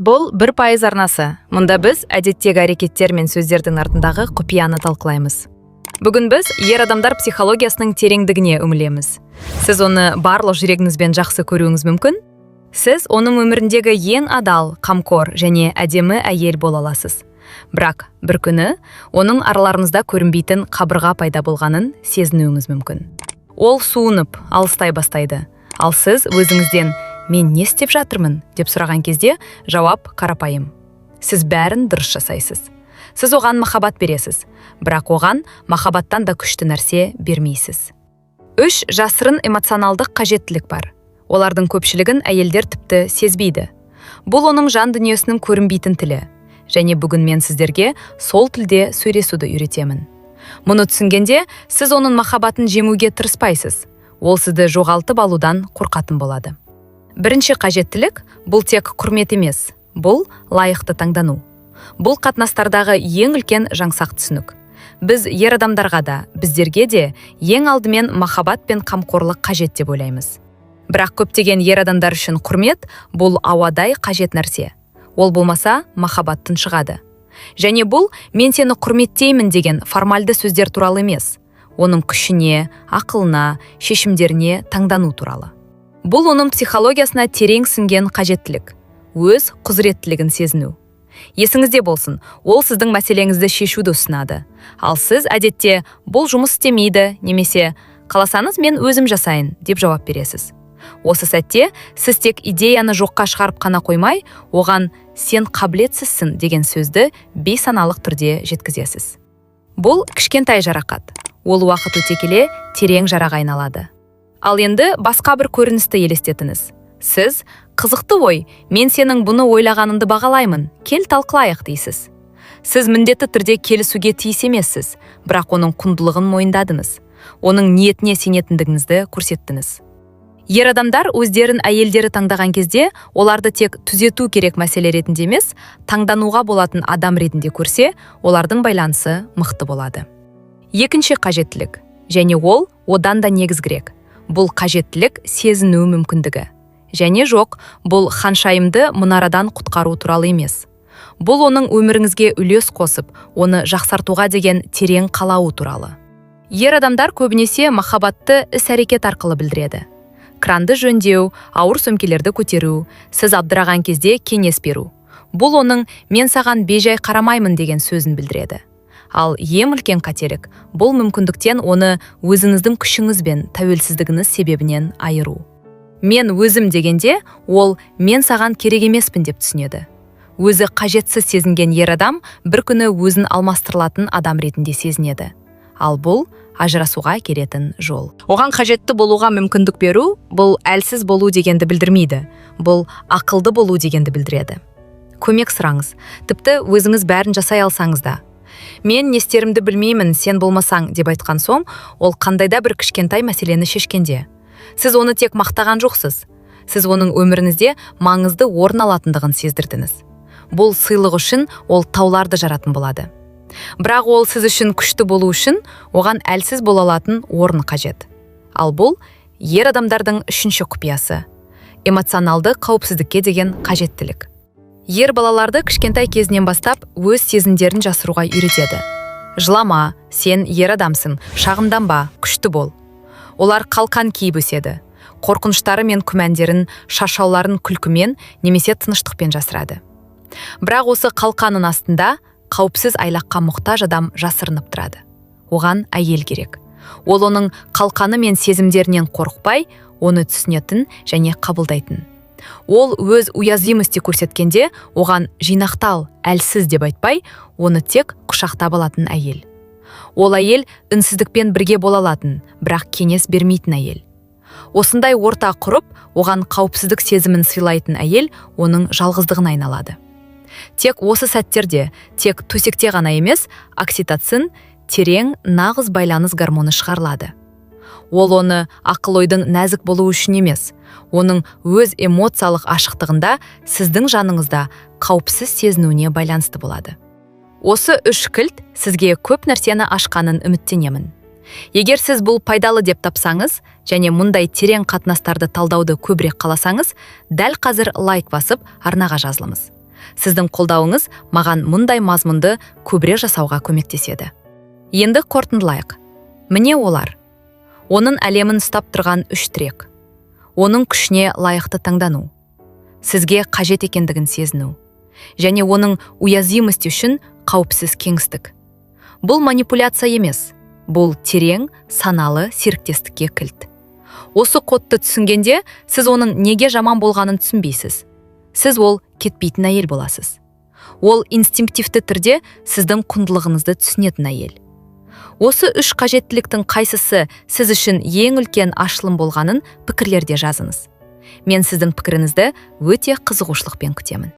Бұл 1% арнасы. Мұнда біз әдеттегі әрекеттер мен сөздердің артындағы құпияны талқылаймыз. Бүгін біз ер адамдар психологиясының тереңдігіне үмілеміз. Сіз оны барлық жүрегіңізбен жақсы көруіңіз мүмкін. Сіз оның өміріндегі ең адал, қамқор және әдемі әйел бола аласыз. Бірақ бір күні оның араларыңызда көрінбейтін қабырға пайда болғанын сезінуіңіз мүмкін. Ол суынып, алыстай бастайды. Ал сіз өзіңізден «Мен не істеп жатырмын?» деп сұраған кезде жауап қарапайым. Сіз бәрін дұрыс жасайсыз. Сіз оған махаббат бересіз, бірақ оған махаббаттан да күшті нәрсе бермейсіз. 3 жасырын эмоционалдық қажеттілік бар. Олардың көпшілігін әйелдер тіпті сезбейді. Бұл оның жан дүниесінің көрінбейтін тілі. Және бүгін мен сіздерге сол тілде сөйлесуді үйретемін. Мұны түсінгенде сіз оның махаббатын жеңуге тырыспайсыз. Ол сізді жоғалтып алудан қорқатын болады. Бірінші қажеттілік бұл тек құрмет емес, бұл лайықты таңдану. Бұл қатынастардағы ең үлкен жаңсақ түсінік. Біз ер адамдарға да, біздерге де ең алдымен махаббат пен қамқорлық қажет деп ойлаймыз. Бірақ көптеген ер адамдар үшін құрмет бұл ауадай қажет нәрсе. Ол болмаса махаббаттан шығады. Және бұл мен сені құрметтеймін деген формальды сөздер туралы емес. Оның күшіне, ақылына, шешімдеріне таңдану туралы. Бұл оның психологиясына терең сіңген қажеттілік, өз құзыреттілігін сезіну. Есіңізде болсын, ол сіздің мәселеңізді шешуді ұсынады. Ал сіз әдетте бұл жұмыс істемейді, немесе қаласаңыз мен өзім жасайын деп жауап бересіз. Осы сәтте сіз тек идеяны жоққа шығарып қана қоймай, оған сен қабілетсізсің деген сөзді бейсаналық түрде жеткізесіз. Бұл кішкентай жарақат. Ол уақыт өте келе терең жараға айналады. Ал енді басқа бір көріністі елестетіңіз. Сіз «Қызықты ой, мен сенің бұны ойлағаныңды бағалаймын, кел талқылайық» дейсіз. Сіз міндетті түрде келісуге тиіс емессіз, бірақ оның құндылығын мойындадыңыз. Оның ниетіне сенетіндігіңізді көрсеттіңіз. Ер адамдар өздерін әйелдері таңдаған кезде, оларды тек түзету керек мәселе ретінде емес, таңдануға болатын адам ретінде көрсе, олардың байланысы мықты болады. Екінші қажеттілік, және ол одан да негізгірек. Бұл қажеттілік сезіну мүмкіндігі. Және жоқ, бұл ханшайымды мұнарадан құтқару туралы емес. Бұл оның өміріңізге үлес қосып, оны жақсартуға деген терең қалауы туралы. Ер адамдар көбінесе махаббатты іс-әрекет арқылы білдіреді. Кранды жөндеу, ауыр сөмкелерді көтеру, сіз абдыраған кезде кеңес беру. Бұл оның «мен саған бейжай қарамаймын» деген сөзін білдіреді. Ал ең үлкен қателік, бұл мүмкіндіктен оны өзіңіздің күшіңіз бен тәуелсіздігіңіз себебінен айыру. Мен өзім дегенде, ол мен саған керек емеспін деп түсінеді. Өзі қажетсіз сезінген ер адам бір күні өзін алмастырылатын адам ретінде сезінеді. Ал бұл ажырасуға келетін жол. Оған қажетті болуға мүмкіндік беру, бұл әлсіз болу дегенді білдірмейді. Бұл ақылды болу дегенді білдіреді. Көмек сұраңыз, тіпті өзіңіз бәрін жасай алсаңыз да. Мен не істерімді білмеймін, сен болмасаң деп айтқан соң, ол қандайда бір кішкентай мәселені шешкенде. Сіз оны тек мақтаған жоқсыз. Сіз оның өміріңізде маңызды орын алатындығын сездірдіңіз. Бұл сыйлық үшін ол тауларды жаратын болады. Бірақ ол сіз үшін күшті болу үшін, оған әлсіз бола алатын орын қажет. Ал бұл ер адамдардың үшінші құпиясы. Эмоционалды қауіпсіздікке деген қажеттілік. Ер балаларды кішкентай кезінен бастап өз сезімдерін жасыруға үйретеді. Жылама, сен ер адамсың, шағымданба, күшті бол. Олар қалқан киіп өседі. Қорқыныштары мен күмәндерін, шашауларын күлкімен немесе тыныштықпен жасырады. Бірақ осы қалқанның астында қауіпсіз айлаққа мұқтаж адам жасырынып тұрады. Оған әйел керек. Ол оның қалқаны мен сезімдерінен қорықпай, оны түсінетін және қабылдайтын. Ол өз уязвимости көрсеткенде, оған жинақтал, әлсіз деп айтпай, оны тек құшақтап алатын әйел. Ол әйел үнсіздікпен бірге бола алатын, бірақ кеңес бермейтін әйел. Осындай орта құрып, оған қауіпсіздік сезімін сыйлайтын әйел оның жалғыздығына айналады. Тек осы сәттерде, тек төсекте ғана емес, окситоцин, терең, нағыз байланыс гормоны шығарылады. Ол оны ақыл-ойдың нәзік болу үшін емес, оның өз эмоциялық ашықтығында сіздің жаныңызда қауіпсіз сезінуіне байланысты болады. Осы 3 кілт сізге көп нәрсені ашқанын үміттенемін. Егер сіз бұл пайдалы деп тапсаңыз, және мұндай терең қатынастарды талдауды көбірек қаласаңыз, дәл қазір лайк басып, арнаға жазылыңыз. Сіздің қолдауыңыз маған мұндай мазмұнды көбірек жасауға көмектеседі. Енді қорытындылайық. Міне олар. Оның әлемін ұстап тұрған 3 тірек. Оның күшіне лайықты таңдану. Сізге қажет екендігін сезіну. Және оның уязвимости үшін қауіпсіз кеңістік. Бұл манипуляция емес. Бұл терең, саналы серіктестікке кілт. Осы кодты түсінгенде, сіз оның неге жаман болғанын түсінбейсіз. Сіз ол кетпейтін әйел боласыз. Ол инстинктивті түрде сіздің құндылығыңызды түсінетін әйел. Осы 3 қажеттіліктің қайсысы сіз үшін ең үлкен ашылым болғанын пікірлерде жазыңыз. Мен сіздің пікіріңізді өте қызығушылықпен күтемін.